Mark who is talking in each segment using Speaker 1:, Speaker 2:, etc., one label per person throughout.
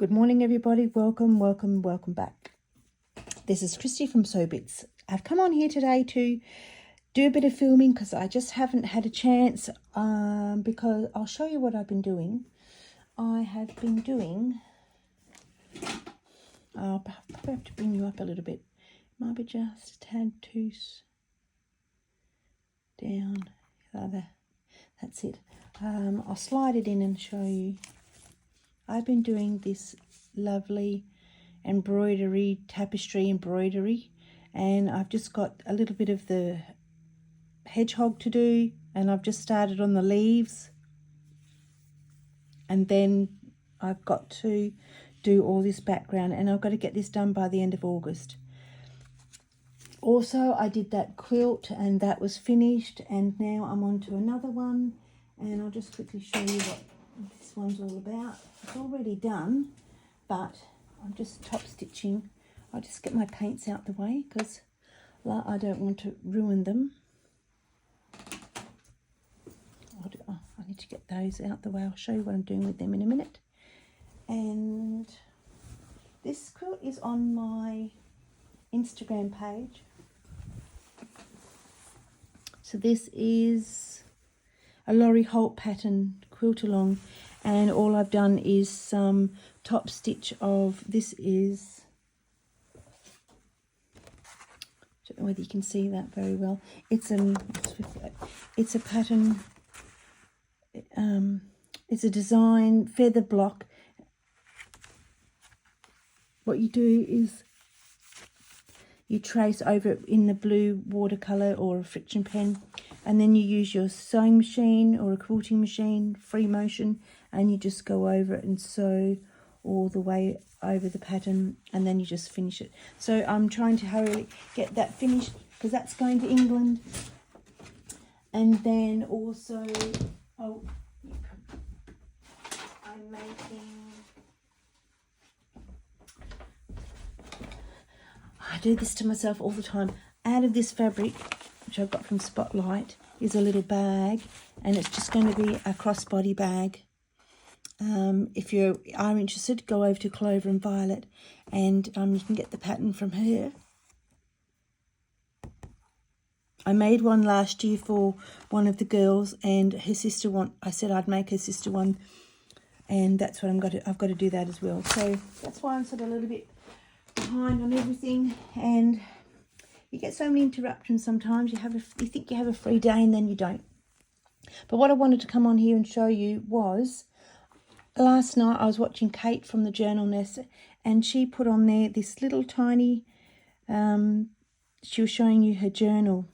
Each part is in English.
Speaker 1: Good morning, everybody. Welcome back. This is Kristy from Sewbits. I've come on here today to do a bit of filming because I just haven't had a chance because I'll show you what I've been doing. I have been doing, I'll probably have to bring you up a little bit. Might be just a tad too down. That's it. I'll slide it in and show you. I've been doing this lovely embroidery, tapestry embroidery, and I've just got a little bit of the hedgehog to do, and I've just started on the leaves, and then I've got to do all this background, and I've got to get this done by the end of August. Also, I did that quilt and that was finished, and now I'm on to another one, and I'll just quickly show you what this one's all about. It's already done, but I'm just top stitching. I'll just get my paints out the way because I don't want to ruin them. I need to get those out the way. I'll show you what I'm doing with them in a minute. And this quilt is on my Instagram page. So this is a Laurie Holt pattern quilt along, and all I've done is some top stitch of, this is, I don't know whether you can see that very well. It's a pattern, it's a design feather block. What you do is you trace over it in the blue watercolour or a friction pen, and then you use your sewing machine or a quilting machine, free motion, and you just go over it and sew all the way over the pattern, and then you just finish it. So I'm trying to hurry get that finished because that's going to England. And then also, I'm making, I do this to myself all the time. Out of this fabric, which I've got from Spotlight, is a little bag, and it's just going to be a crossbody bag. If you are interested, go over to Clover and Violet, and you can get the pattern from her. I made one last year for one of the girls, and her sister I said I'd make her sister one, and that's what I've got to do that as well. So that's why I'm sort of a little bit behind on everything, and you get so many interruptions sometimes. You think you have a free day and then you don't. But what I wanted to come on here and show you was, last night I was watching Kate from the Journal Nest, and she put on there this little tiny, she was showing you her journal.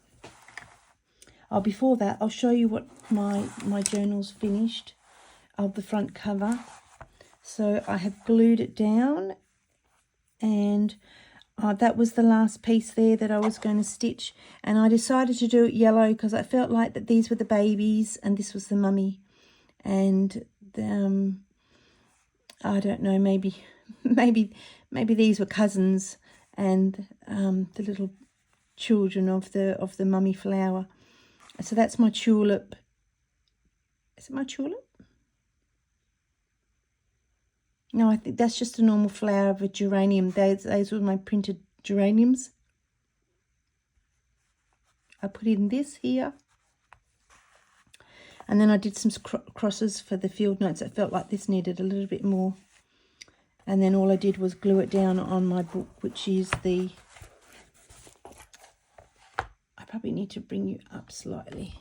Speaker 1: Oh, before that, I'll show you what my journal's finished of the front cover. So I have glued it down, and that was the last piece there that I was going to stitch, and I decided to do it yellow because I felt like that these were the babies and this was the mummy, and I don't know, maybe these were cousins and the little children of the mummy flower. So that's my tulip. Is it my tulip? No, I think that's just a normal flower of a geranium. Those were my printed geraniums. I put in this here. And then I did some crosses for the field notes. I felt like this needed a little bit more. And then all I did was glue it down on my book, which is the... I probably need to bring you up slightly.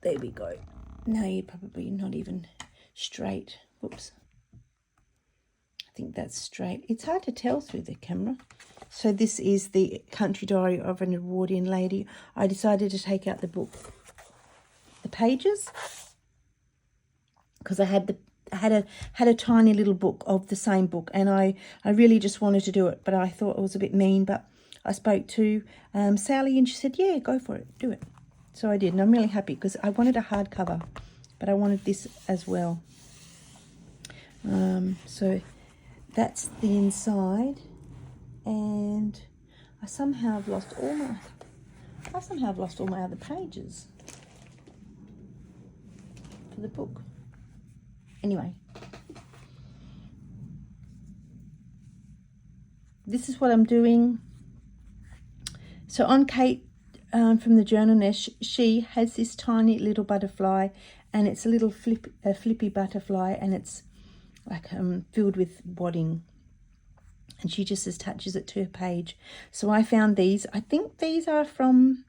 Speaker 1: There we go. No, you're probably not even straight. Whoops. I think that's straight. It's hard to tell through the camera. So this is the Country Diary of an Edwardian Lady. I decided to take out the book, the pages, because I had a tiny little book of the same book, and I really just wanted to do it, but I thought it was a bit mean. But I spoke to Sally, and she said, yeah, go for it, do it. So I did, and I'm really happy because I wanted a hardcover, but I wanted this as well. So that's the inside, and I somehow have lost all my other pages for the book. Anyway, this is what I'm doing. So on Kate from the Journal Nest, she has this tiny little butterfly, and it's a little flippy butterfly, and it's like filled with wadding, and she just attaches it to her page. So I found these. I think these are from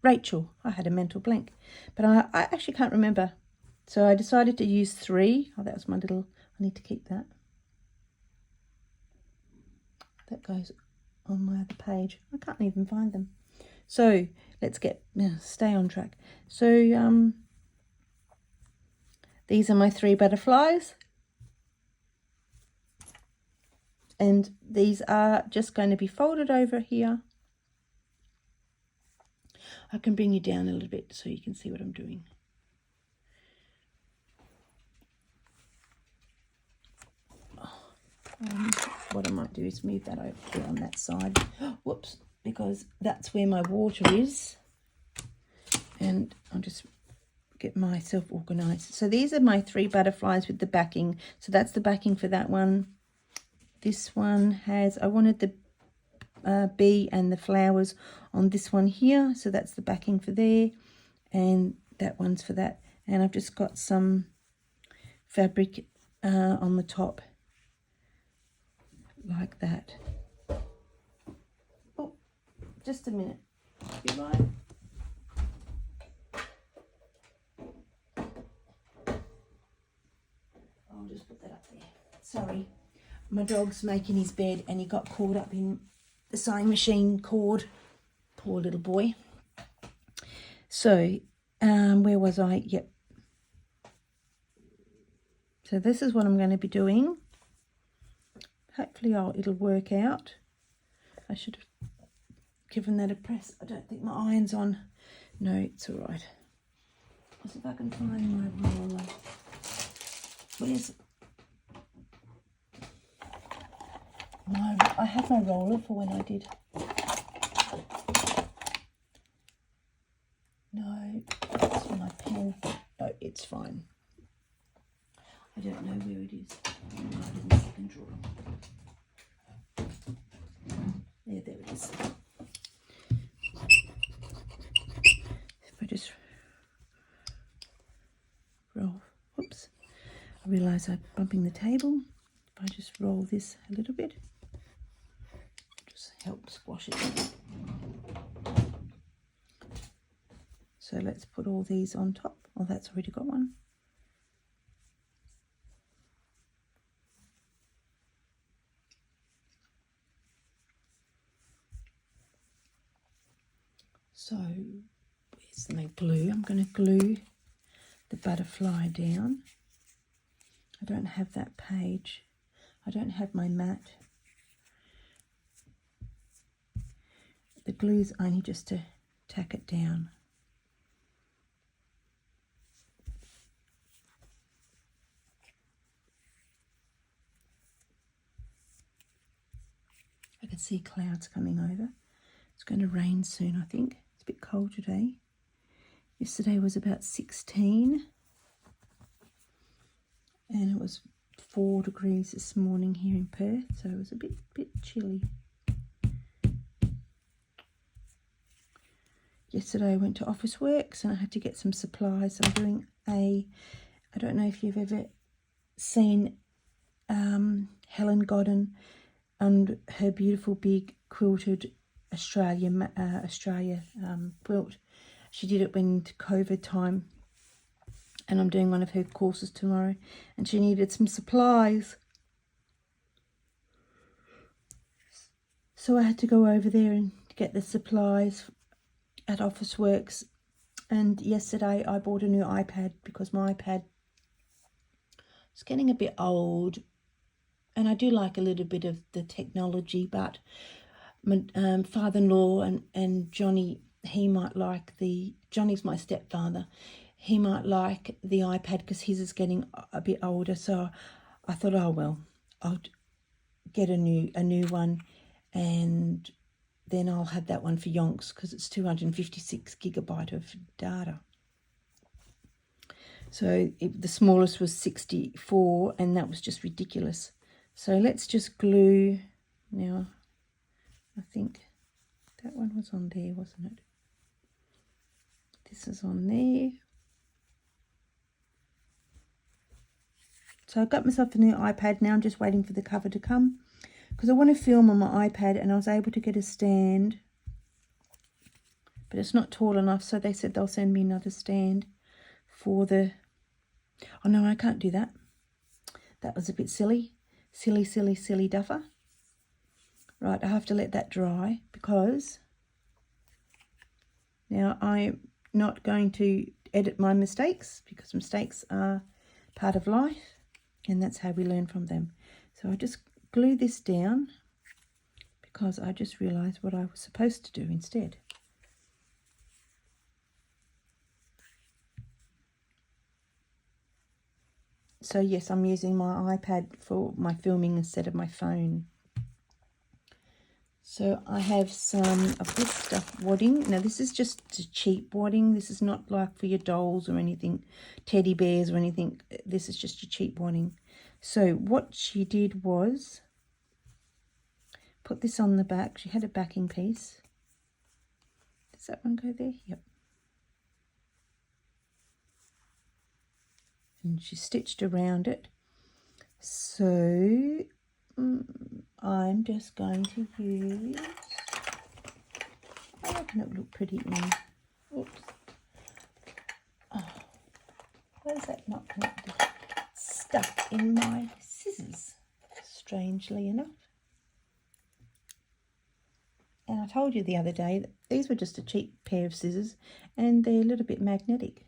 Speaker 1: Rachel. I had a mental blank, but I actually can't remember. So I decided to use 3. Oh, that was my little, I need to keep that. That goes on my other page. I can't even find them. So let's stay on track. So these are my 3 butterflies. And these are just going to be folded over here. I can bring you down a little bit so you can see what I'm doing. What I might do is move that over there on that side. Whoops, because that's where my water is. And I'll just get myself organised. So these are my 3 butterflies with the backing. So that's the backing for that one. This one has, I wanted the bee and the flowers on this one here. So that's the backing for there. And that one's for that. And I've just got some fabric on the top. Like that. Oh, just a minute. You right? I'll just put that up there. Sorry. My dog's making his bed and he got caught up in the sewing machine cord. Poor little boy. So, where was I? Yep. So this is what I'm going to be doing. Hopefully it'll work out. I should have given that a press. I don't think my iron's on. No, it's all right. Let's see if I can find my roller. Where's my... I had my roller for when I did. No, it's my pen. No, it's fine. I don't know where it is. In the second drawer. There it is. If I just roll, whoops, I realise I'm bumping the table. If I just roll this a little bit, just help squash it. So let's put all these on top. Oh, that's already got one. So, where's my glue? I'm going to glue the butterfly down. I don't have that page. I don't have my mat. The glue's only just to tack it down. I can see clouds coming over. It's going to rain soon, I think. A bit cold today. Yesterday was about 16 and it was 4 degrees this morning here in Perth, so it was a bit chilly. Yesterday I went to Office Works and I had to get some supplies. I'm doing I don't know if you've ever seen Helen Godden and her beautiful big quilted Australia quilt. She did it when COVID time, and I'm doing one of her courses tomorrow, and she needed some supplies, so I had to go over there and get the supplies at Office Works. And yesterday I bought a new iPad because my iPad is getting a bit old, and I do like a little bit of the technology, but my father-in-law and Johnny, he might like Johnny's my stepfather, he might like the iPad because his is getting a bit older. So I thought, oh well, I'll get a new one, and then I'll have that one for yonks because it's 256 gigabyte of data. So the smallest was 64, and that was just ridiculous. So let's just glue now. I think that one was on there, wasn't it? This is on there. So I've got myself a new iPad now. I'm just waiting for the cover to come because I want to film on my iPad, and I was able to get a stand, but it's not tall enough. So they said they'll send me another stand for the... Oh no, I can't do that. That was a bit silly. Silly duffer. Right, I have to let that dry because now I'm not going to edit my mistakes because mistakes are part of life and that's how we learn from them. So I just glue this down because I just realised what I was supposed to do instead. So yes, I'm using my iPad for my filming instead of my phone. So I have some of this stuff wadding. Now this is just a cheap wadding. This is not like for your dolls or anything, teddy bears or anything. This is just your cheap wadding. So what she did was put this on the back. She had a backing piece. Does that one go there? Yep. And she stitched around it. So I'm just going to use, I reckon it would look pretty in, oops, oh, why is that not connected? It's stuck in my scissors, strangely enough. And I told you the other day that these were just a cheap pair of scissors and they're a little bit magnetic.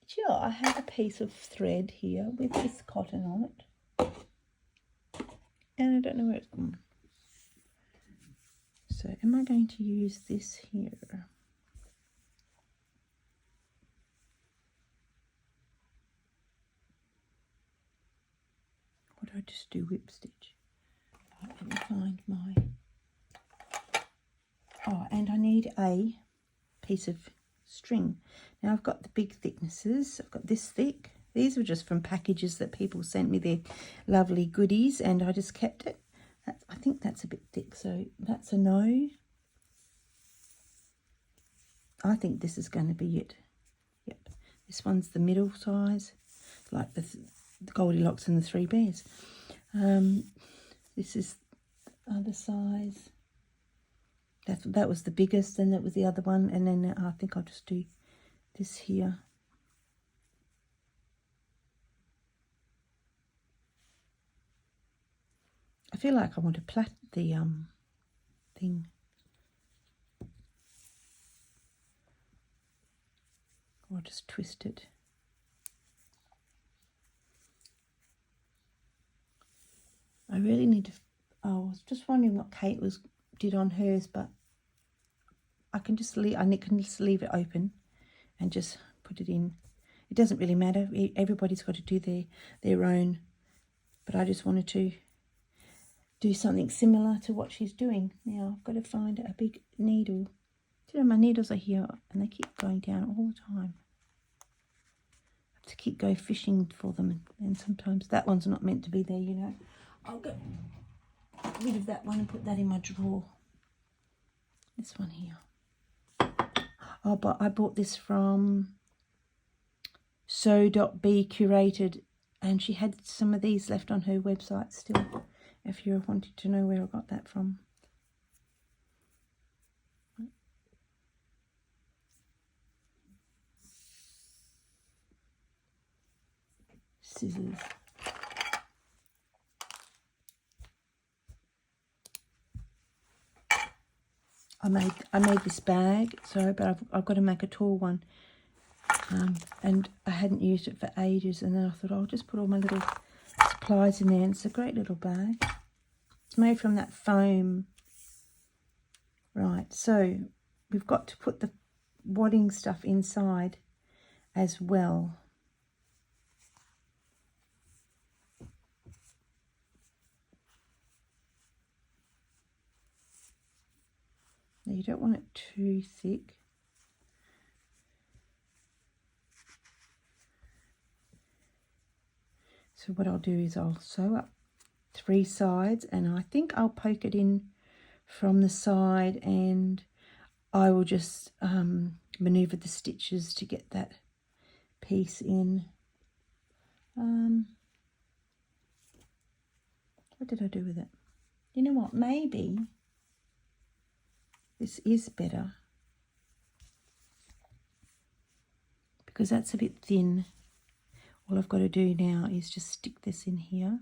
Speaker 1: Sure, I have a piece of thread here with this cotton on it. And I don't know where it's gone. So am I going to use this here? Or do I just do whip stitch? Right, let me find my... Oh, and I need a piece of string. Now I've got the big thicknesses. I've got this thick. These were just from packages that people sent me, their lovely goodies, and I just kept it. I think that's a bit thick, so that's a no. I think this is going to be it. Yep, this one's the middle size, like the Goldilocks and the Three Bears. This is the other size. That was the biggest, and that was the other one, and then I think I'll just do this here. I feel like I want to plait the thing. Or just twist it. I really need to... I was just wondering what Kate did on hers, but I can just leave it open and just put it in. It doesn't really matter. Everybody's got to do their own, but I just wanted to do something similar to what she's doing. Now I've got to find a big needle. You know, my needles are here and they keep going down all the time. I have to keep going fishing for them, and sometimes that one's not meant to be there, you know. I'll get rid of that one and put that in my drawer. This one here. Oh, but I bought this from Sew.be Curated, and she had some of these left on her website still, if you wanted to know where I got that from. Scissors. I made this bag, so but I've got to make a tall one, and I hadn't used it for ages, and then I thought I'll just put all my little supplies in there, and it's a great little bag. It's made from that foam. Right, so we've got to put the wadding stuff inside as well. So you don't want it too thick. So what I'll do is I'll sew up 3 sides, and I think I'll poke it in from the side, and I will just maneuver the stitches to get that piece in. What did I do with it? You know what, maybe this is better because that's a bit thin. All I've got to do now is just stick this in here.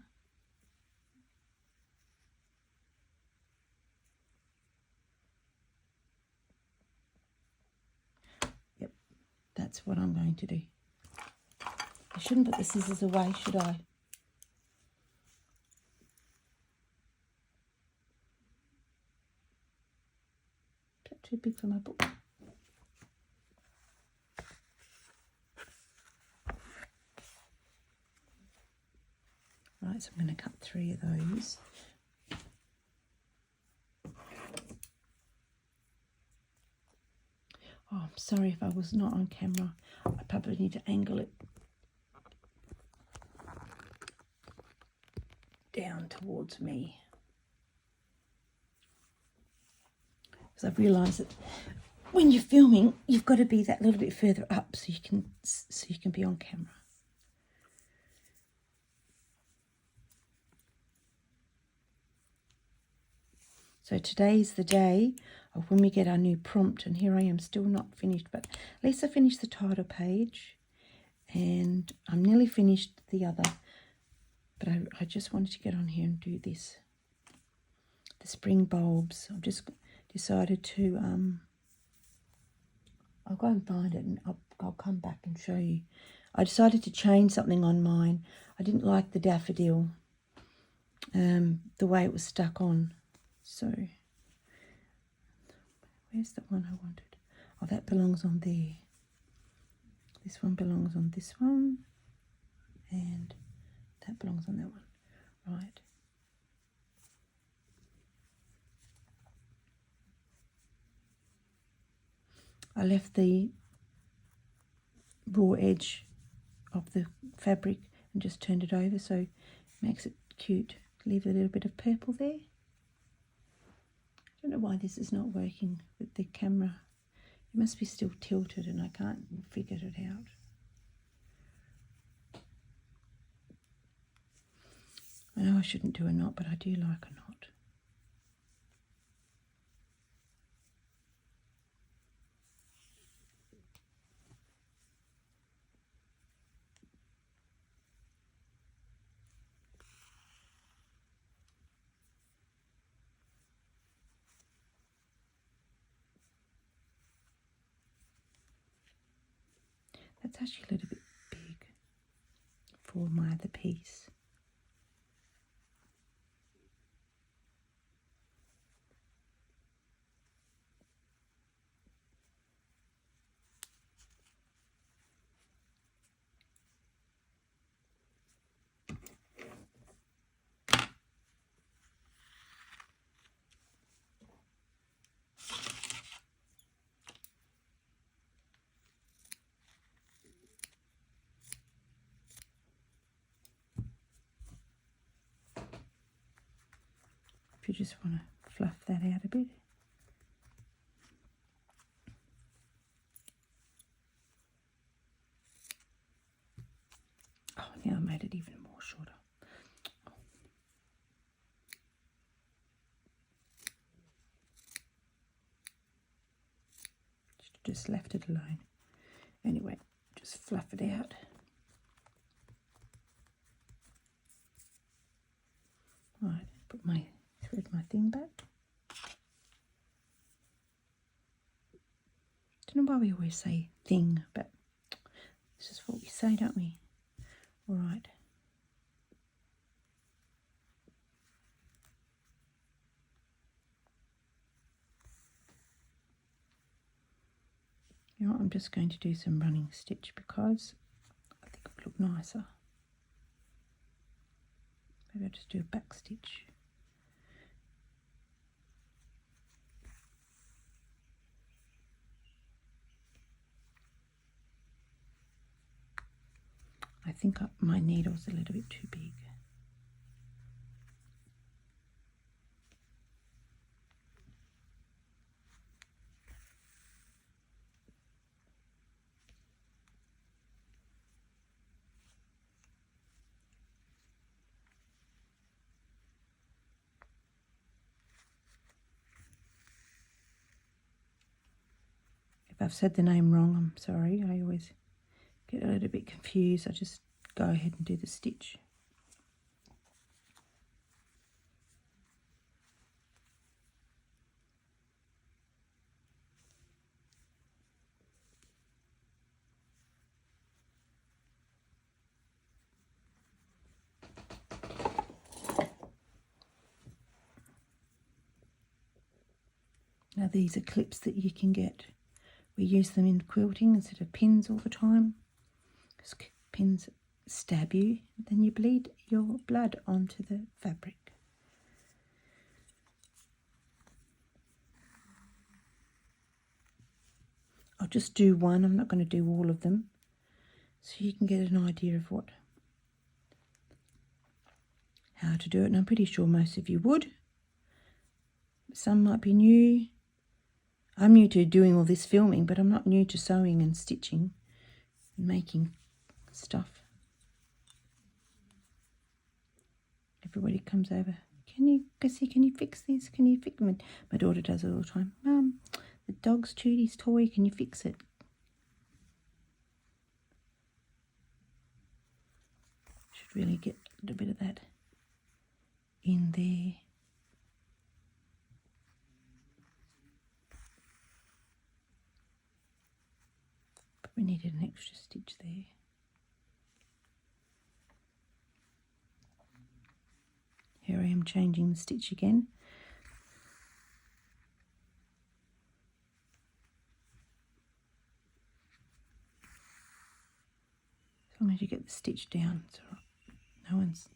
Speaker 1: Yep, that's what I'm going to do. I shouldn't put the scissors away, should I? Is that too big for my book? Right, so I'm going to cut 3 of those. Oh, I'm sorry if I was not on camera. I probably need to angle it down towards me. Because I've realised that when you're filming, you've got to be that little bit further up so you can be on camera. So today's the day of when we get our new prompt, and here I am still not finished, but at least I finished the title page and I'm nearly finished the other, but I just wanted to get on here and do this. The spring bulbs. I've just decided to, I'll go and find it and I'll come back and show you. I decided to change something on mine. I didn't like the daffodil, the way it was stuck on. So, where's the one I wanted? Oh, that belongs on there. This one belongs on this one. And that belongs on that one. Right. I left the raw edge of the fabric and just turned it over, so it makes it cute. Leave a little bit of purple there. I don't know why this is not working with the camera. It must be still tilted and I can't figure it out. I know I shouldn't do a knot, but I do like a knot. That's actually a little bit big for my other piece. If you just want to fluff that out a bit. Oh, now I made it even more shorter. Just left it alone. Anyway, just fluff it out. Right, put my thread my thing back. Don't know why we always say thing, but this is what we say, don't we? All right. You know what, I'm just going to do some running stitch because I think it would look nicer. Maybe I'll just do a back stitch. I think my needle's a little bit too big. If I've said the name wrong, I'm sorry. I always get a little bit confused. I just go ahead and do the stitch. Now these are clips that you can get. We use them in quilting instead of pins all the time. Because pins stab you, then you bleed your blood onto the fabric. I'll just do one. I'm not going to do all of them. So you can get an idea of how to do it. And I'm pretty sure most of you would. Some might be new. I'm new to doing all this filming, but I'm not new to sewing and stitching and making stuff. Everybody comes over. Can you, Gussie, can you fix this? Can you fix it? My daughter does it all the time. Mum, the dog's Tudie's toy. Can you fix it? Should really get a little bit of that in there. But we needed an extra stitch there. Here I am changing the stitch again. As long as you get the stitch down, it's all right. No one's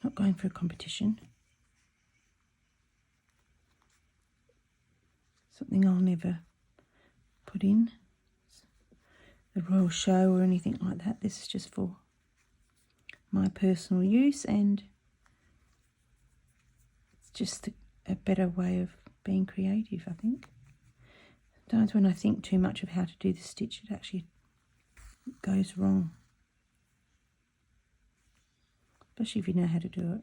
Speaker 1: not going for a competition. Something I'll never put in the Royal Show or anything like that. This is just for my personal use, and it's just a better way of being creative, I think. Sometimes when I think too much of how to do the stitch, it actually goes wrong. Especially if you know how to do it.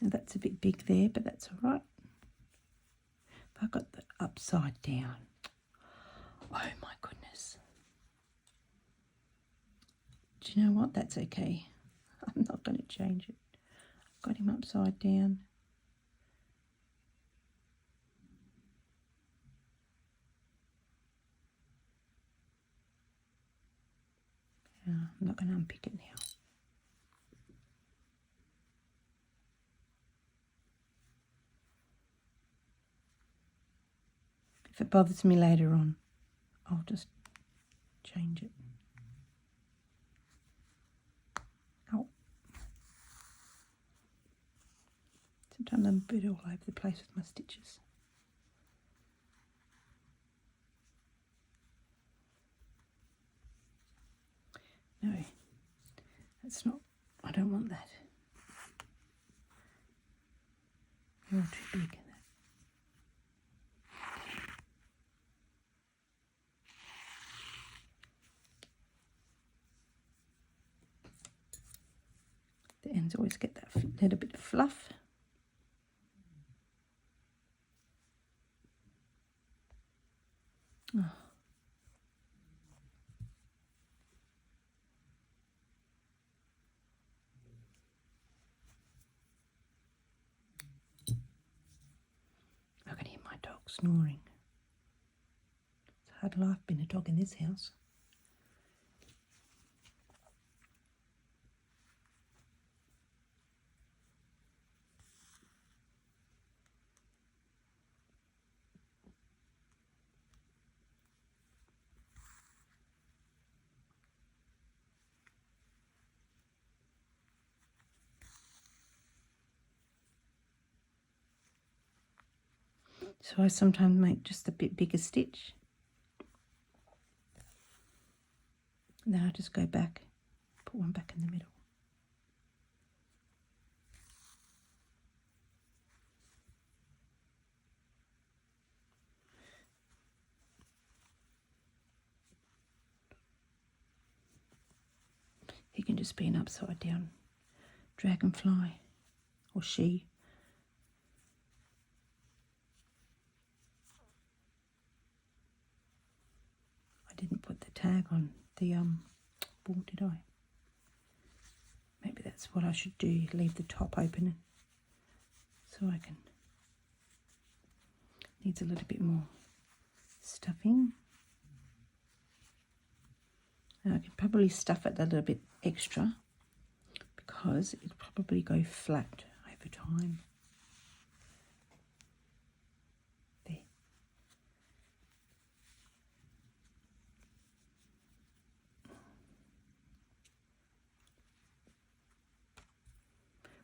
Speaker 1: Now that's a bit big there, but that's all right. If I got the upside down, oh my goodness. Do you know what? That's okay. I'm not going to change it. I've got him upside down. I'm not going to unpick it now. If it bothers me later on, I'll just change it. Oh. Sometimes I'm a bit all over the place with my stitches. No, that's not, I don't want that. You're too big. The ends always get that little bit of fluff. Oh. I can hear my dog snoring. It's a hard life being a dog in this house. So I sometimes make just a bit bigger stitch. And then I just go back, put one back in the middle. He can just be an upside down dragonfly, or she. I didn't put the tag on the ball, did I? Maybe that's what I should do, leave the top open so I can, needs a little bit more stuffing. And I can probably stuff it a little bit extra because it'll probably go flat over time. There.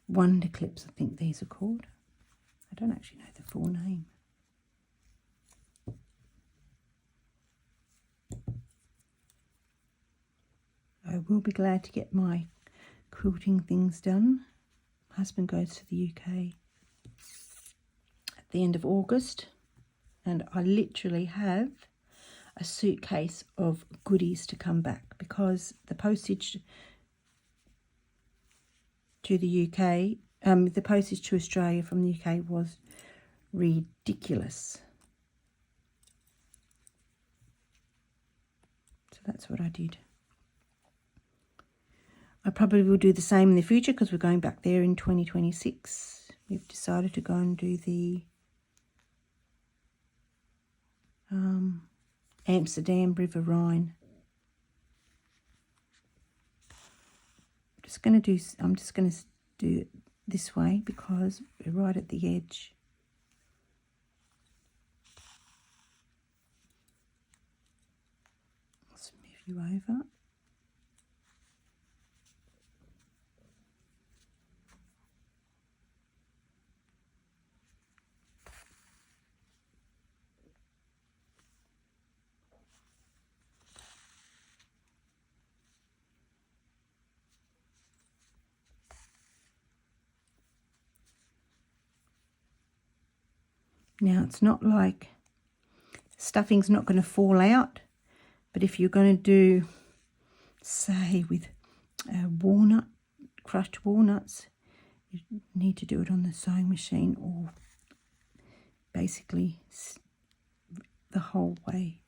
Speaker 1: Wonder clips, I think these are called. I don't actually know the full name. I will be glad to get my quilting things done. My husband goes to the UK at the end of August, and I literally have a suitcase of goodies to come back because the postage to the UK, the postage to Australia from the UK was ridiculous. So that's what I did. I probably will do the same in the future because we're going back there in 2026. We've decided to go and do the Amsterdam River Rhine. I'm just going to do it this way because we're right at the edge. Let's move you over. Now it's not like stuffing's not going to fall out, but if you're going to do, say, with walnut, crushed walnuts, you need to do it on the sewing machine or basically the whole way.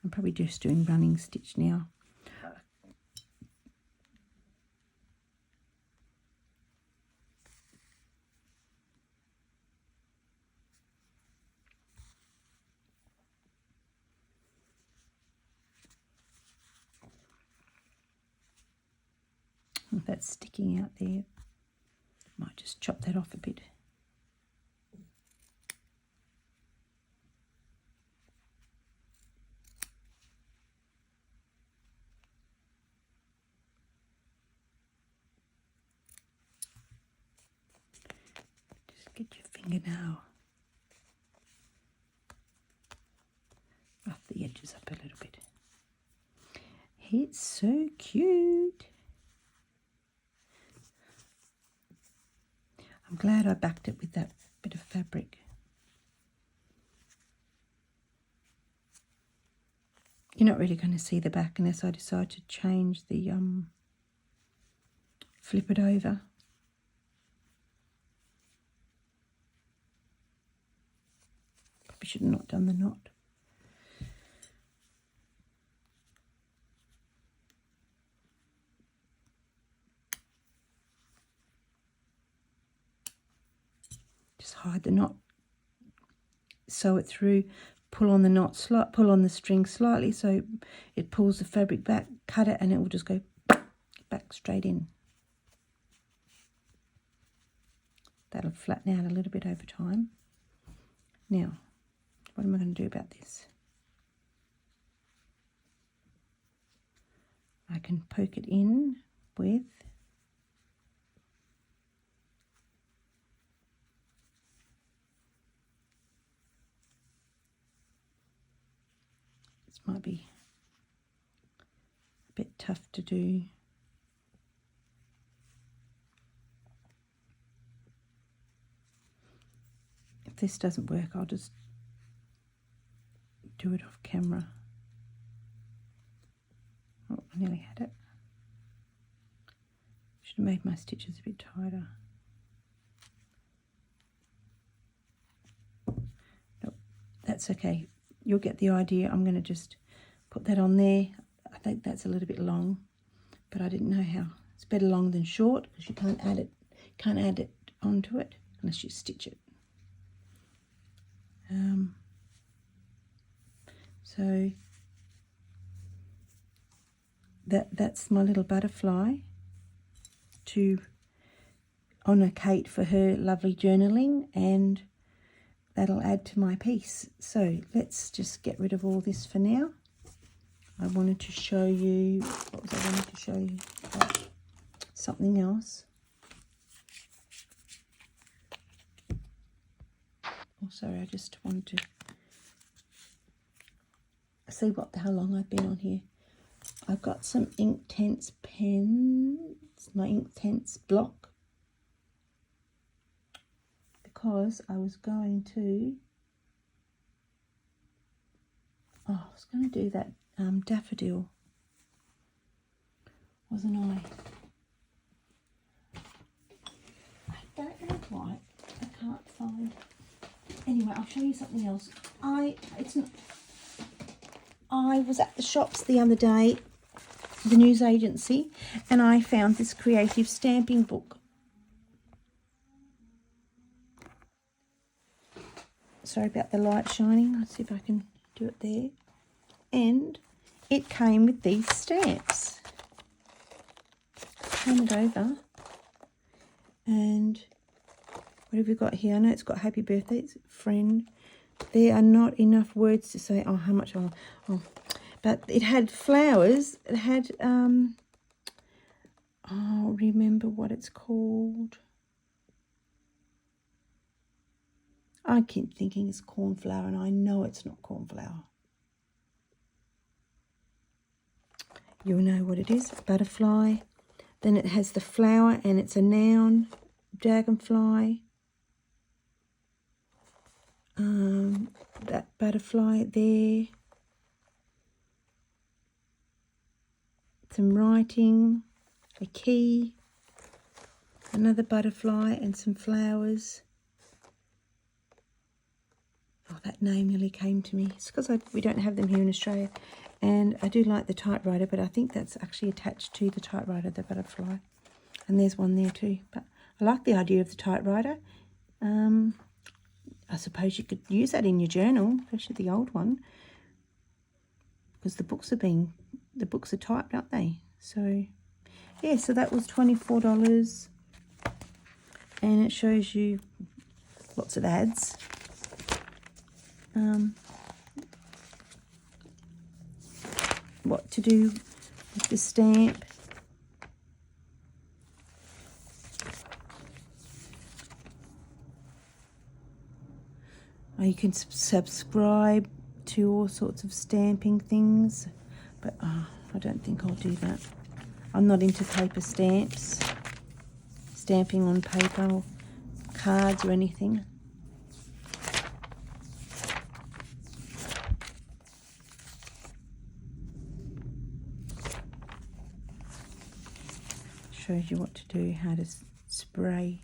Speaker 1: I'm probably just doing running stitch now. That's sticking out there. Might just chop that off a bit. Just get your fingernail. Rough the edges up a little bit. It's so cute. I'm glad I backed it with that bit of fabric. You're not really going to see the back unless I decide to change the, flip it over. Probably should have not done the knot. Just hide the knot, sew it through, pull on the knot, pull on the string slightly so it pulls the fabric back, cut it, and it will just go back straight in. That'll flatten out a little bit over time. Now, what am I going to do about this? I can poke it in with might be a bit tough to do. If this doesn't work, I'll just do it off camera. Oh, I nearly had it. Should have made my stitches a bit tighter. Nope, that's okay. You'll get the idea. I'm going to just put that on there. I think that's a little bit long, but I didn't know how. It's better long than short because you can't add it onto it unless you stitch it. So that's my little butterfly to honour Kate for her lovely journaling, and that'll add to my piece. So let's just get rid of all this for now. I wanted to show you, what was I wanting to show you? Oh, something else. Oh, sorry, I just wanted to see how long I've been on here. I've got some Inktense pens, my Inktense block, because I was going to, do that daffodil, wasn't I? I don't know why I can't find. Anyway, I'll show you something else. I was at the shops the other day, the news agency, and I found this creative stamping book. Sorry about the light shining. Let's see if I can do it there. And it came with these stamps. Turn it over. And what have we got here? I know it's got happy birthday, friend. There are not enough words to say, oh, how much, but it had flowers. It had, I'll remember what it's called. I keep thinking it's cornflower, and I know it's not cornflower. You'll know what it is, butterfly. Then it has the flower, and it's a noun, dragonfly. That butterfly there. Some writing, a key, another butterfly, and some flowers. Oh, that name nearly came to me. It's because we don't have them here in Australia. And I do like the typewriter, but I think that's actually attached to the typewriter, the butterfly. And there's one there too. But I like the idea of the typewriter. I suppose you could use that in your journal, especially the old one, because the books are typed, aren't they? So yeah, so that was $24, and it shows you lots of ads. What to do with the stamp. You can subscribe to all sorts of stamping things, but I don't think I'll do that. I'm not into paper stamps, stamping on paper or cards or anything. Shows you what to do, how to spray.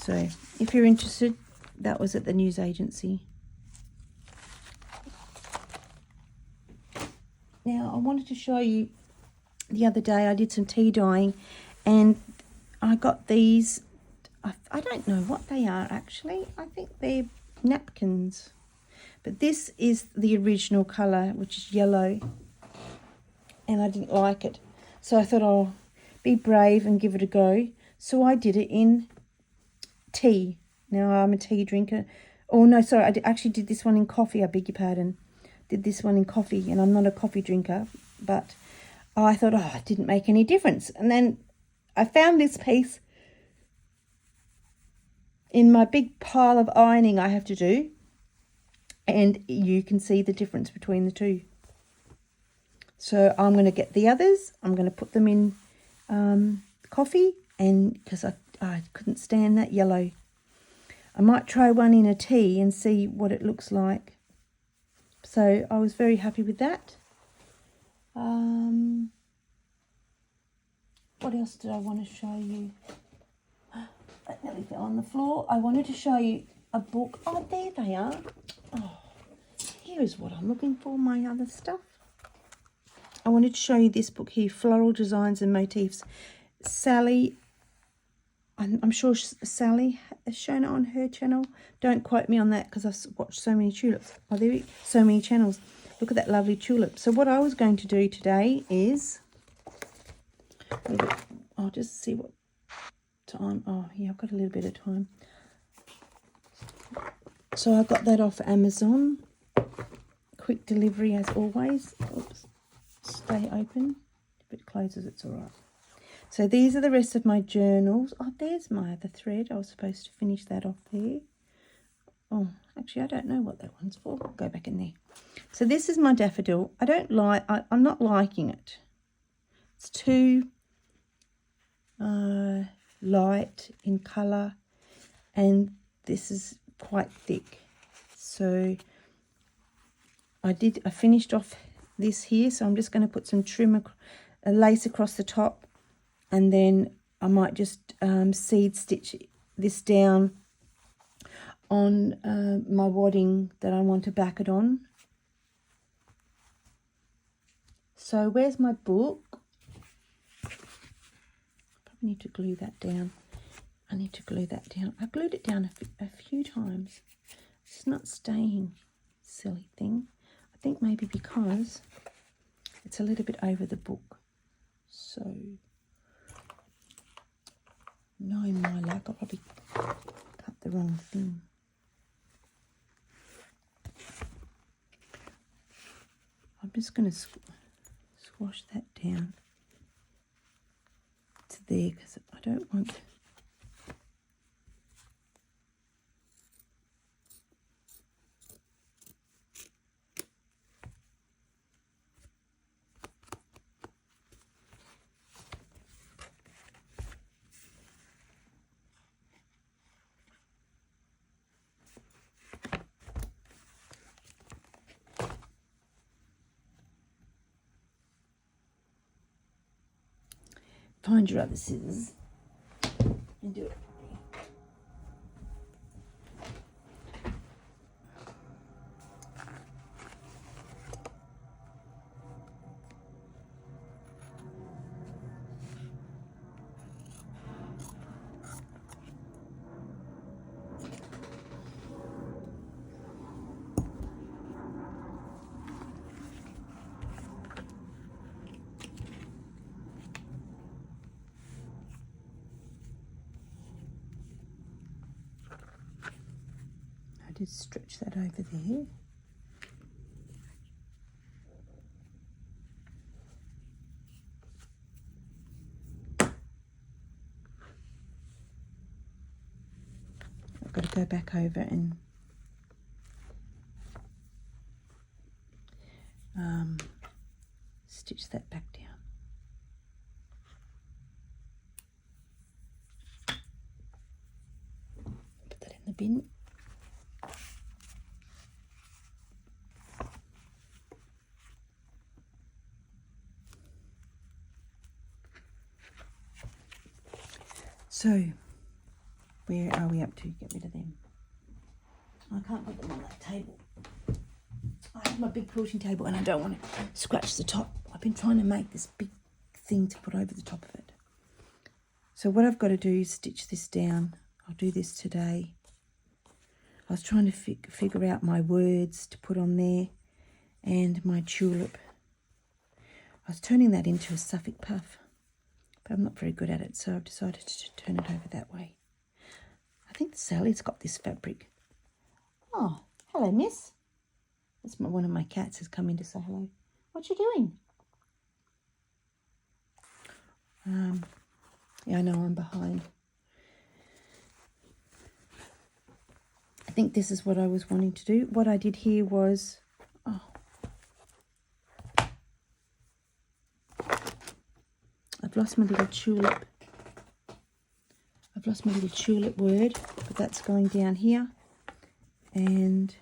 Speaker 1: So if you're interested, that was at the news agency. Now I wanted to show you, the other day I did some tea dyeing, and I got these, I don't know what they are actually. I think they're napkins, but this is the original colour, which is yellow, and I didn't like it, so I thought I'll be brave and give it a go. So I did it in tea. Now I'm a tea drinker. Oh no, sorry, I actually did this one in coffee, I beg your pardon. Did this one in coffee, and I'm not a coffee drinker, but I thought, oh, it didn't make any difference. And then I found this piece in my big pile of ironing I have to do, and you can see the difference between the two. So I'm going to get the others. I'm going to put them in coffee, and because I couldn't stand that yellow. I might try one in a tea and see what it looks like. So I was very happy with that. What else did I want to show you? That nearly fell on the floor. I wanted to show you a book. Oh, there they are. Oh, here's what I'm looking for, my other stuff. I wanted to show you this book here, Floral Designs and Motifs. Sally, I'm sure Sally has shown it on her channel. Don't quote me on that because I've watched so many tulips. Oh, there we go. So many channels. Look at that lovely tulip. So what I was going to do today is, I'll just see what time. Oh, yeah, I've got a little bit of time. So I got that off Amazon. Quick delivery as always. Oops. Stay open. If it closes, it's all right. So these are the rest of my journals. Oh, there's my other thread. I was supposed to finish that off there. Oh, actually, I don't know what that one's for. I'll go back in there. So this is my daffodil. I'm not liking it. It's too light in colour, and this is quite thick. So I finished off this here, so I'm just going to put some a lace across the top, and then I might just seed stitch this down on my wadding that I want to back it on. So where's my book? Probably need to glue that down. I need to glue that down. I glued it down a few times. It's not staying, silly thing. I think maybe because it's a little bit over the book. So, knowing my luck, I'll probably cut the wrong thing. I'm just going to squash that down to there because I don't want... Find your other scissors and do it. I did stretch that over there. I've got to go back over and stitch that back down. Put that in the bin. So, where are we up to? Get rid of them. I can't put them on that table. I have my big quilting table and I don't want to scratch the top. I've been trying to make this big thing to put over the top of it. So what I've got to do is stitch this down. I'll do this today. I was trying to figure out my words to put on there and my tulip. I was turning that into a Suffolk puff, but I'm not very good at it, so I've decided to turn it over that way. I think Sally's got this fabric. Oh, hello, miss. That's one of my cats has come in to say hello. What you doing? Yeah, I know I'm behind. think this is what I was wanting to do. What I did here was, oh, I've lost my little tulip. I've lost my little tulip word, but that's going down here. And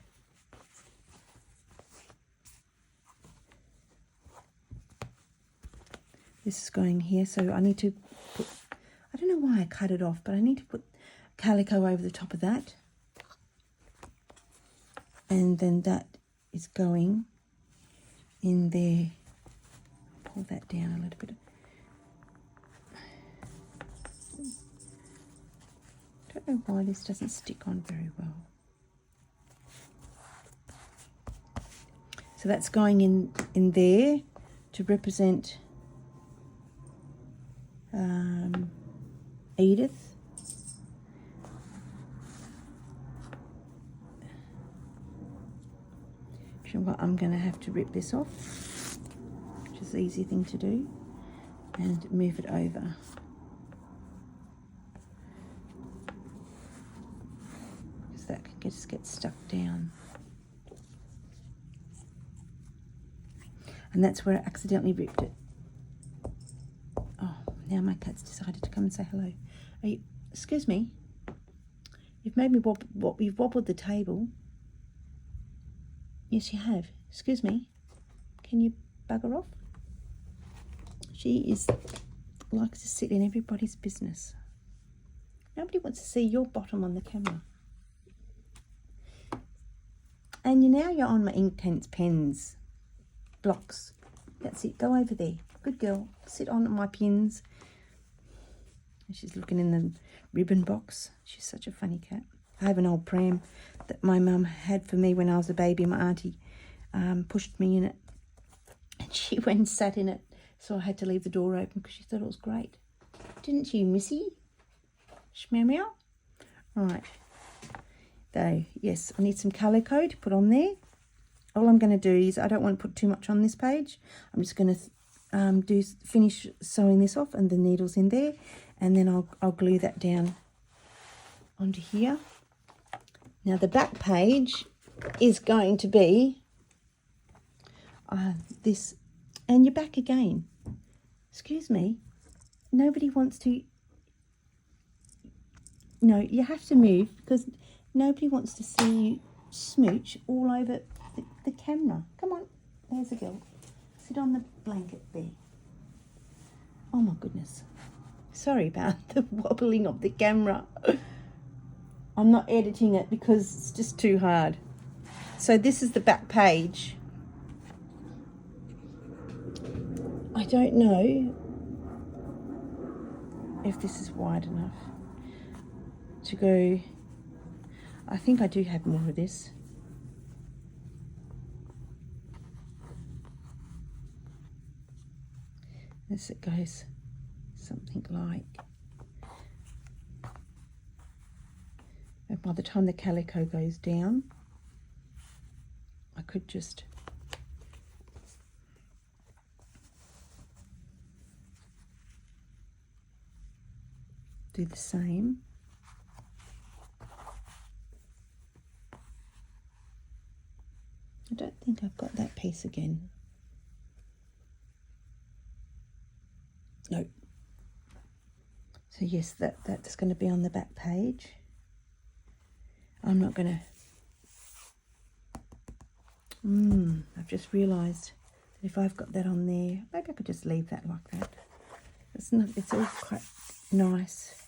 Speaker 1: this is going here. So I need to put, I don't know why I cut it off, but I need to put calico over the top of that. And then that is going in there. Pull that down a little bit. I don't know why this doesn't stick on very well. So that's going in there to represent Edith. I'm going to have to rip this off, which is the easy thing to do, and move it over. Because that can just get stuck down. And that's where I accidentally ripped it. Oh, now my cat's decided to come and say hello. Excuse me. You've made me you've wobbled the table. Yes, you have. Excuse me. Can you bugger off? She likes to sit in everybody's business. Nobody wants to see your bottom on the camera. And now you're on my ink pens. Blocks. That's it. Go over there. Good girl. Sit on my pins. She's looking in the ribbon box. She's such a funny cat. I have an old pram that my mum had for me when I was a baby. My auntie pushed me in it, and she went and sat in it. So I had to leave the door open because she thought it was great. Didn't you, Missy? Shmeow meow. Right. Though, yes, I need some calico to put on there. All I'm going to do is, I don't want to put too much on this page. I'm just going to finish sewing this off and the needles in there, and then I'll glue that down onto here. Now the back page is going to be this, and you're back again. Excuse me. Nobody wants to. No, you have to move because nobody wants to see you smooch all over the camera. Come on, there's a girl. Sit on the blanket there. Oh my goodness. Sorry about the wobbling of the camera. I'm not editing it because it's just too hard. So this is the back page. I don't know if this is wide enough to go. I think I do have more of this. As it goes, something like. And by the time the calico goes down, I could just do the same. I don't think I've got that piece again. No. So yes, that's going to be on the back page. I'm not going to... I've just realised that if I've got that on there, maybe I could just leave that like that. It's all quite nice.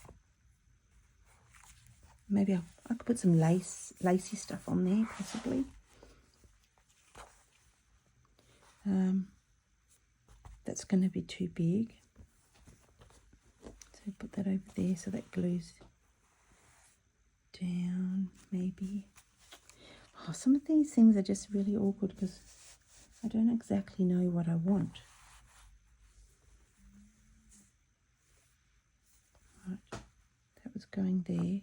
Speaker 1: Maybe I could put some lacy stuff on there, possibly. That's going to be too big. So put that over there so that glues down, maybe. Oh, some of these things are just really awkward because I don't exactly know what I want. Right, that was going there.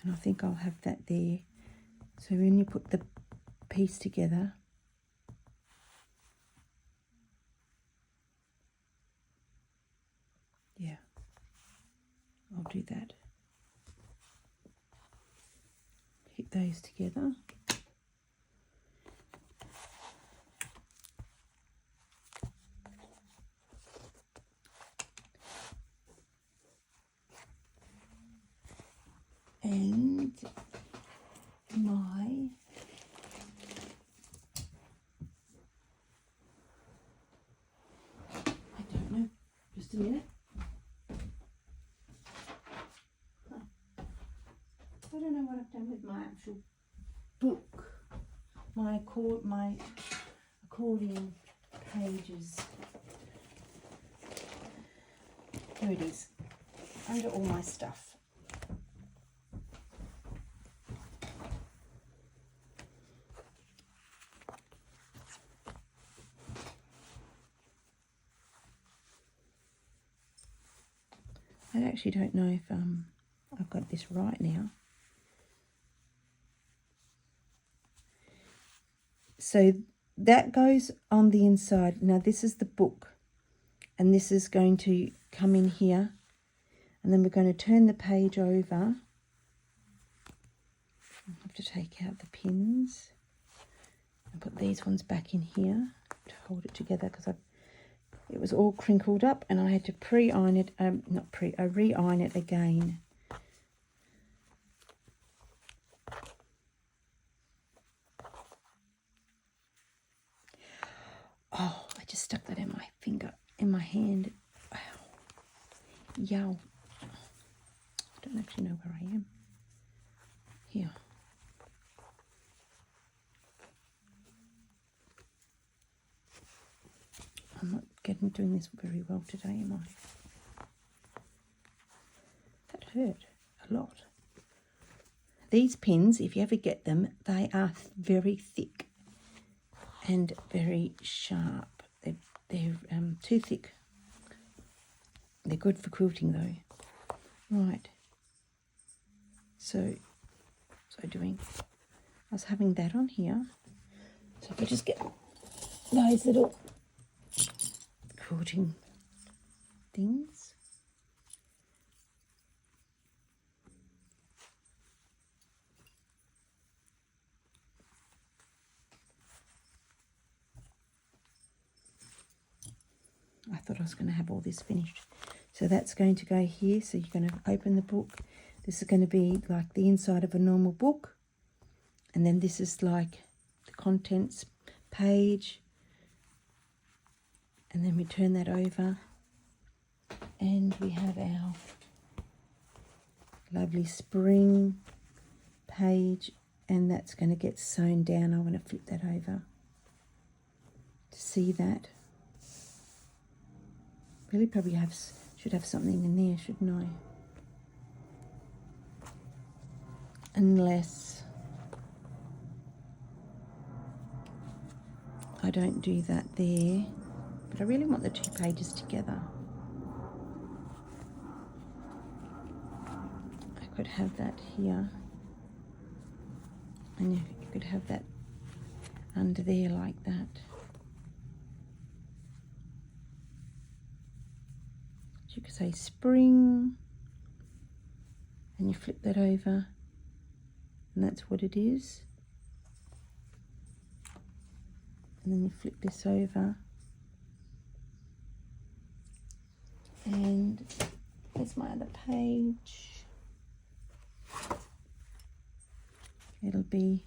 Speaker 1: And I think I'll have that there. So when you put the piece together, yeah, I'll do that. those together. And my I don't know, just a minute. I don't know what I've done with my actual book, my accordion pages. There it is, under all my stuff. I actually don't know if I've got this right now. So that goes on the inside. Now this is the book, and this is going to come in here, and then we're going to turn the page over. I have to take out the pins and put these ones back in here to hold it together, because it was all crinkled up and I had to re-iron it again. Oh, I just stuck that in my finger, in my hand. Wow. Yow. I don't actually know where I am. Here. I'm not doing this very well today, am I? That hurt a lot. These pins, if you ever get them, they are very thick and very sharp. They're too thick. They're good for quilting though. Right. So I was having that on here. So if I just get those little quilting things. I thought I was going to have all this finished. So that's going to go here. So you're going to open the book. This is going to be like the inside of a normal book. And then this is like the contents page. And then we turn that over. And we have our lovely spring page. And that's going to get sewn down. I want to flip that over to see that. Really probably should have something in there, shouldn't I? Unless I don't do that there. But I really want the two pages together. I could have that here. And you could have that under there like that. You could say spring, and you flip that over, and that's what it is. And then you flip this over, and there's my other page. It'll be,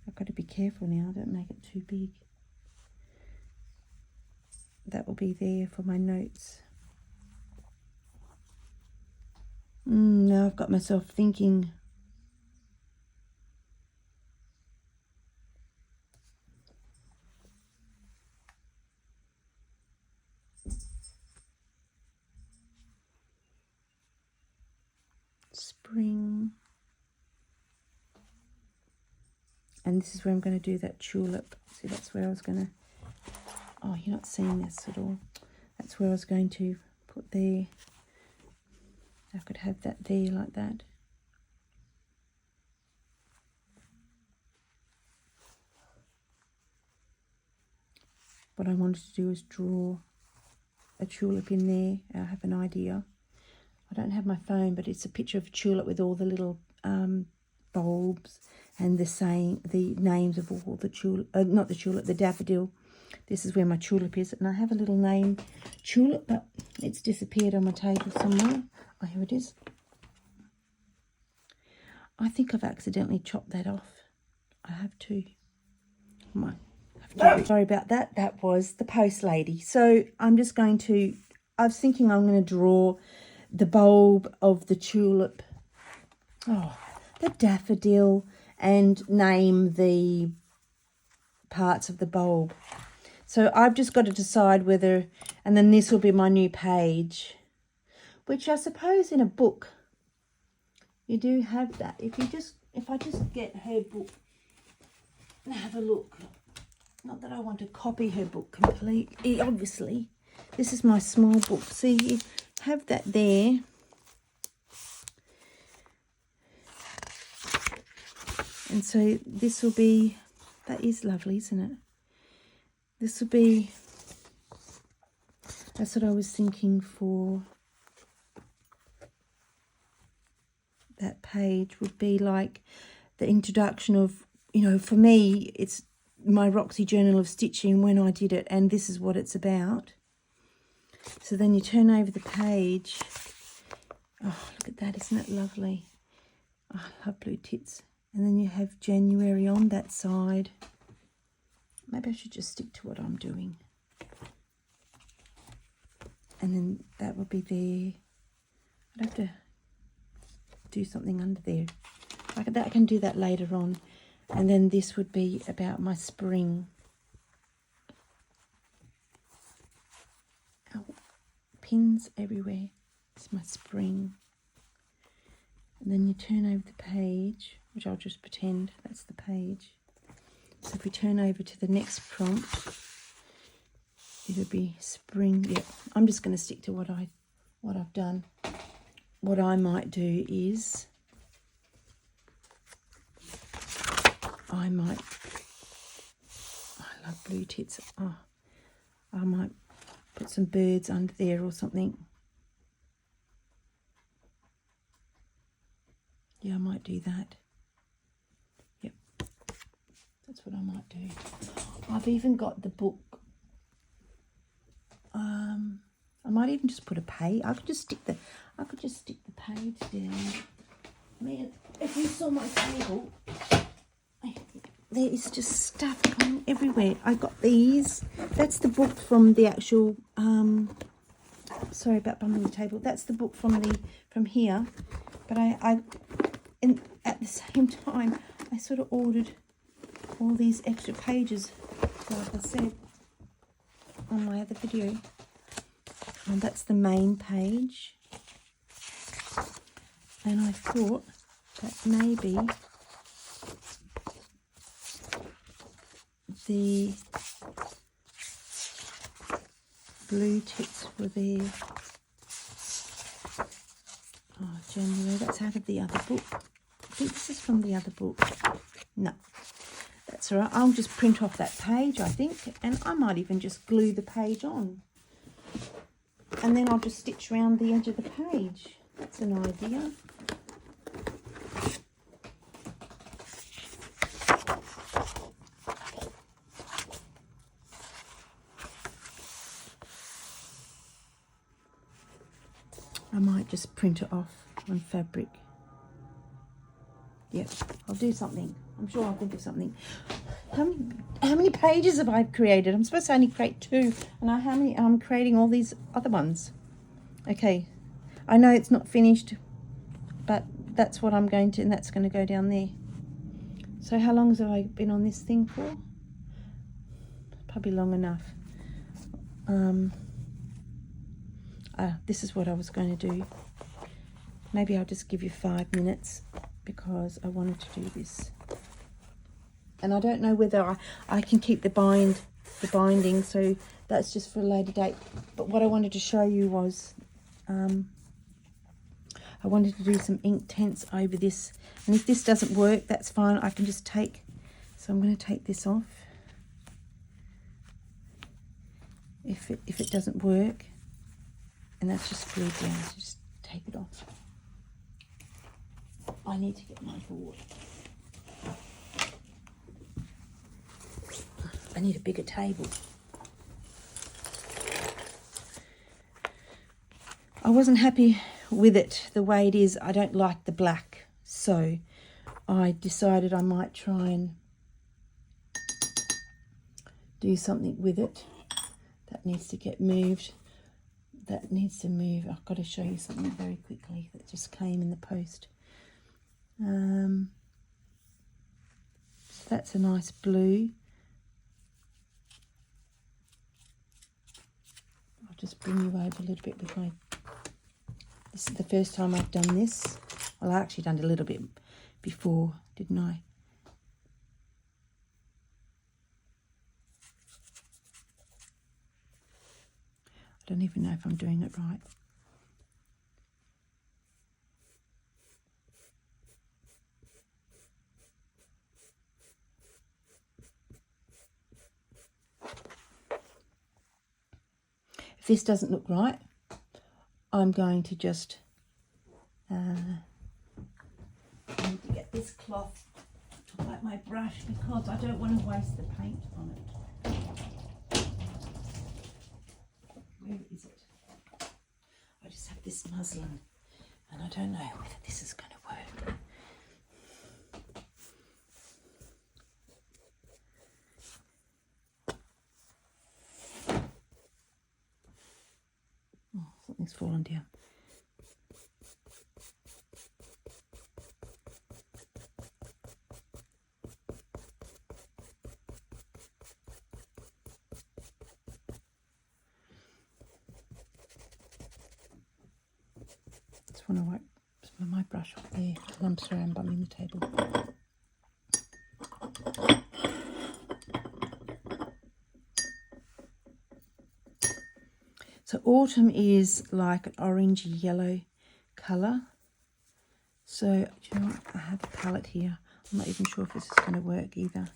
Speaker 1: I've got to be careful now, don't make it too big. That will be there for my notes. Now I've got myself thinking. Spring. And this is where I'm going to do that tulip. See, that's where I was going to... Oh, you're not seeing this at all. That's where I was going to put there. I could have that there like that. What I wanted to do is draw a tulip in there. I have an idea. I don't have my phone, but it's a picture of a tulip with all the little bulbs and the names of all the tulip, not the tulip, the daffodil. This is where my tulip is, and I have a little name tulip, but it's disappeared on my table somewhere. Oh, here it is. I think I've accidentally chopped that off. I have to. Sorry about that. That was the post lady. So I'm just going to, I was thinking I'm going to draw the bulb of the tulip, the daffodil, and name the parts of the bulb. So I've just got to decide whether, and then this will be my new page, which I suppose in a book you do have that. If I just get her book and have a look. Not that I want to copy her book completely, obviously. This is my small book. See, you have that there. And so this will be, that is lovely, isn't it? This will be, that's what I was thinking for that page, would be like the introduction of, you know, for me, it's my Roxy Journal of Stitching when I did it, and this is what it's about. So then you turn over the page. Oh, look at that, isn't it lovely? Oh, I love blue tits. And then you have January on that side. Maybe I should just stick to what I'm doing. And then that will be there. I'd have to do something under there. Like that, I can do that later on. And then this would be about my spring. Oh, pins everywhere. It's my spring. And then you turn over the page, which I'll just pretend that's the page. So if we turn over to the next prompt, it'll be spring. Yeah, I'm just going to stick to what I've done. What I might do is I love blue tits. Oh, I might put some birds under there or something. Yeah, I might do that. Yep, that's what I might do. I've even got the book. I might even just put a page. I could just stick the page down. I mean, if you saw my table, there is just stuff going everywhere. I got these. That's the book from the actual. Sorry about bumping the table. That's the book from here. But at the same time, I sort of ordered all these extra pages, like I said on my other video. And that's the main page. And I thought that maybe the blue tits were there. Oh, January, that's out of the other book. I think this is from the other book. No, that's all right. I'll just print off that page, I think, and I might even just glue the page on. And then I'll just stitch around the edge of the page. That's an idea. I might just print it off on fabric. Yep, I'll do something. I'm sure I'll think of something. How many pages have I created? I'm supposed to only create 2. And how many I'm creating all these other ones. Okay, I know it's not finished, but that's what I'm going to, and that's going to go down there. So how long have I been on this thing for? Probably long enough. This is what I was going to do. Maybe I'll just give you 5 minutes because I wanted to do this. And I don't know whether I can keep the binding, so that's just for a later date. But what I wanted to show you was I wanted to do some ink tents over this. And if this doesn't work, that's fine. I can just take, so I'm going to take this off. If it doesn't work, and that's just glued down, so just take it off. I need to get my board. I need a bigger table. I wasn't happy with it the way it is. I don't like the black, so I decided I might try and do something with it. That needs to get moved. That needs to move. I've got to show you something very quickly that just came in the post. So that's a nice blue. I'll just bring you over a little bit with my... This is the first time I've done this. Well, I actually done it a little bit before, didn't I? I don't even know if I'm doing it right. If this doesn't look right, I'm going to just I need to get this cloth to wipe my brush because I don't want to waste the paint on it. Where is it? I just have this muslin and I don't know whether this is going to work. Oh, something's fallen down. Just want to wipe my brush off there. Lumps around bumming the table. So autumn is like an orangey yellow colour. So do you know what? I have a palette here. I'm not even sure if this is going to work either.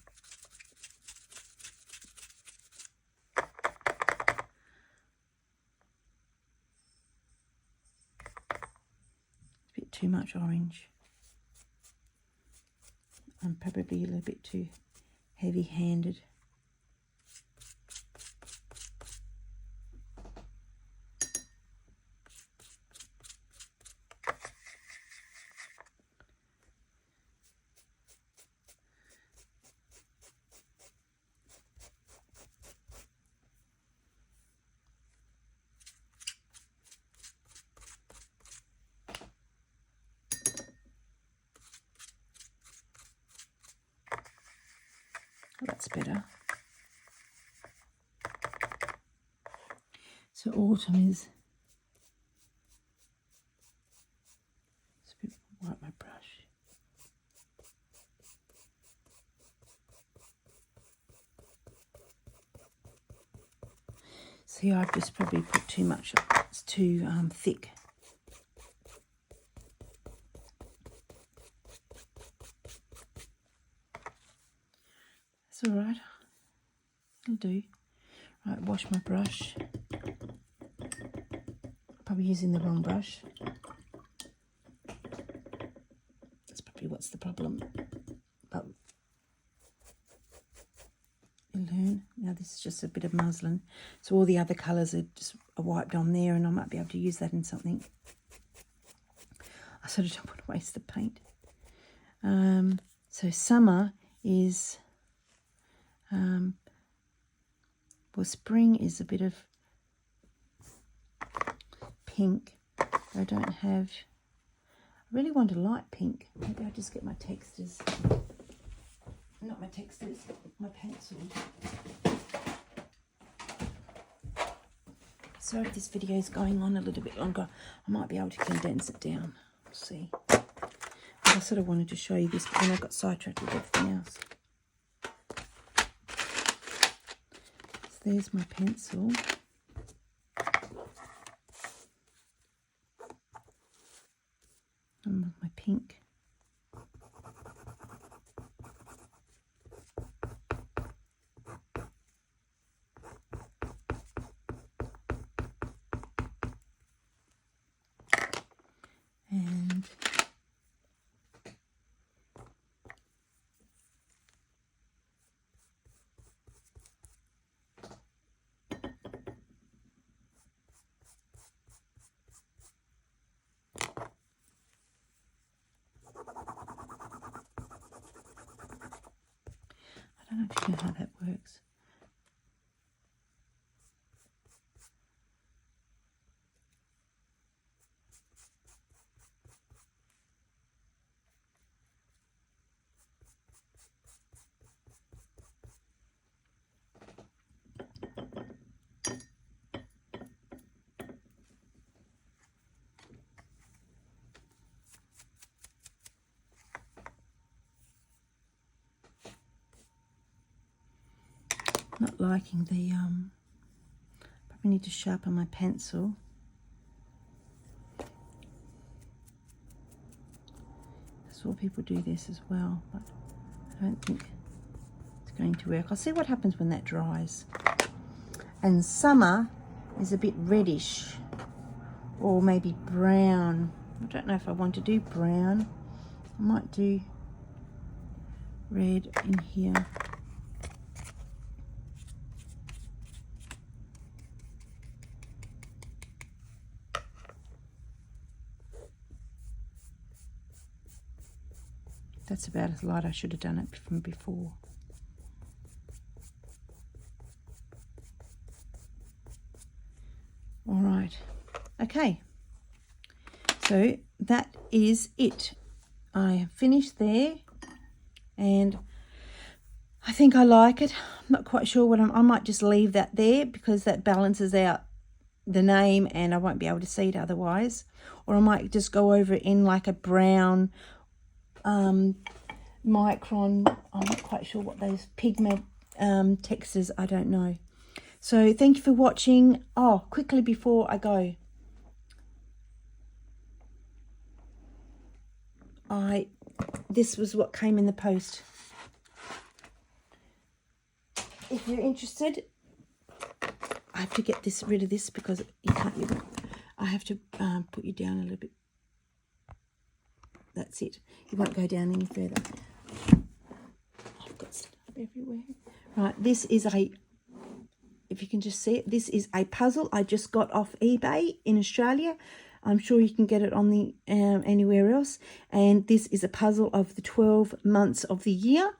Speaker 1: Too much orange. I'm probably a little bit too heavy-handed. That's better. So autumn is... Just a bit, wipe my brush. See, I've just probably put too much. It's too thick. It's all right. It'll do. Right, wash my brush. Probably using the wrong brush. That's probably what's the problem. But you'll learn. Now this is just a bit of muslin. So all the other colours are just wiped on there and I might be able to use that in something. I sort of don't want to waste the paint. So summer is... well, spring is a bit of pink. I don't have... I really want a light pink. Maybe I'll just get my textures. Not my textures, my pencil. So if this video is going on a little bit longer, I might be able to condense it down. We'll see. I sort of wanted to show you this, but then I got sidetracked with everything else. So there's my pencil. And my pink. And I don't actually know how that works. Not liking the, probably need to sharpen my pencil. I saw people do this as well, but I don't think it's going to work. I'll see what happens when that dries. And summer is a bit reddish, or maybe brown. I don't know if I want to do brown. I might do red in here. That's about as light. I should have done it from before. All right. Okay. So that is it. I have finished there, and I think I like it. I'm not quite sure what I might just leave that there because that balances out the name and I won't be able to see it otherwise. Or I might just go over it in like a brown micron. I'm not quite sure what those pigment textures, I don't know. So thank you for watching. Oh, quickly before I go, this was what came in the post. If you're interested, I have to get rid of this because you can't. I have to put you down a little bit. That's it. You won't go down any further. I've got stuff everywhere. Right, this is a, if you can just see it, this is a puzzle I just got off eBay in Australia. I'm sure you can get it on the anywhere else. And this is a puzzle of the 12 months of the year.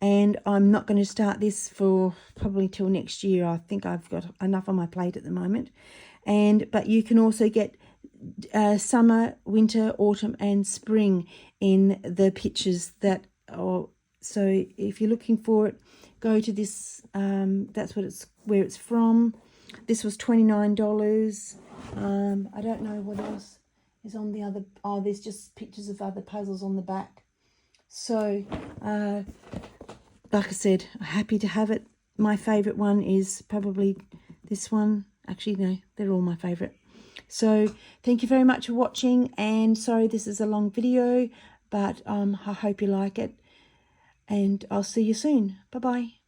Speaker 1: And I'm not going to start this for probably till next year. I think I've got enough on my plate at the moment. But you can also get summer, winter, autumn and spring in the pictures that are. So if you're looking for it, go to this. That's where it's from. This was $29. I don't know what else is on the other. Oh, there's just pictures of other puzzles on the back. So, like I said, I'm happy to have it. My favourite one is probably this one. Actually, no, they're all my favourite. So, thank you very much for watching. And sorry, this is a long video, but I hope you like it. And I'll see you soon. Bye-bye.